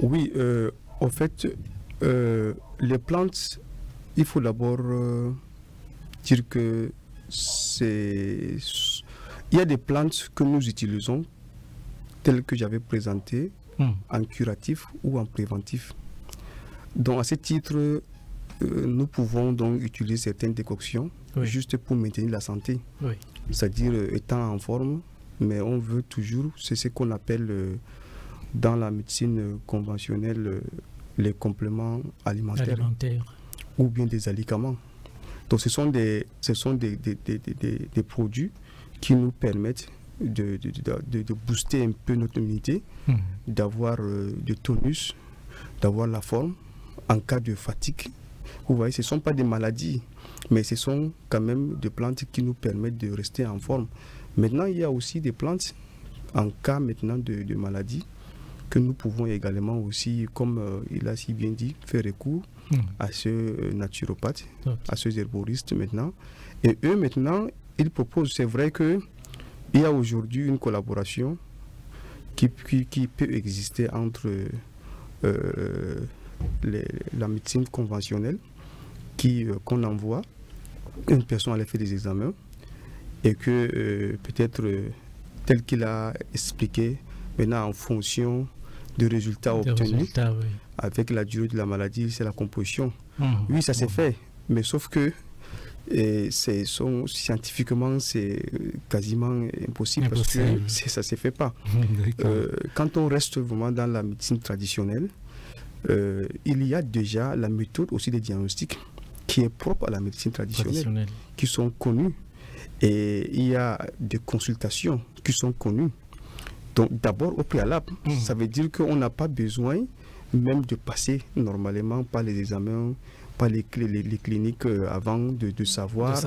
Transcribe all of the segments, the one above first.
Oui, en fait, les plantes, il faut d'abord dire que c'est... Il y a des plantes que nous utilisons, telles que j'avais présentées, en curatif ou en préventif. Donc, à ce titre, nous pouvons donc utiliser certaines décoctions juste pour maintenir la santé. C'est-à-dire étant en forme, mais on veut toujours, c'est ce qu'on appelle dans la médecine conventionnelle les compléments alimentaires ou bien des alicaments. Donc ce sont des produits qui nous permettent de booster un peu notre immunité, d'avoir du tonus, d'avoir la forme en cas de fatigue. Vous voyez, ce ne sont pas des maladies, mais ce sont quand même des plantes qui nous permettent de rester en forme. Maintenant, il y a aussi des plantes en cas maintenant de maladie que nous pouvons également aussi, comme il a si bien dit, faire recours à ce naturopathe, à ce herboriste maintenant. Et eux maintenant, ils proposent, c'est vrai que il y a aujourd'hui une collaboration qui peut exister entre la médecine conventionnelle qu'on envoie une personne aller faire des examens et que peut-être tel qu'il a expliqué maintenant en fonction des résultats obtenus avec la durée de la maladie, c'est la composition. Oui, ça s'est fait, mais sauf que scientifiquement c'est quasiment impossible parce que ça ne se fait pas. Quand on reste vraiment dans la médecine traditionnelle, il y a déjà la méthode aussi des diagnostics qui est propre à la médecine traditionnelle, qui sont connues. Et il y a des consultations qui sont connues. Donc d'abord au préalable, ça veut dire qu'on n'a pas besoin même de passer normalement par les examens, par les cliniques avant de savoir,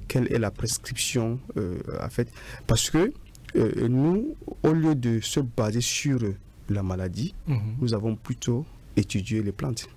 quelle est la prescription à faire. Parce que nous, au lieu de se baser sur la maladie, nous avons plutôt étudié les plantes.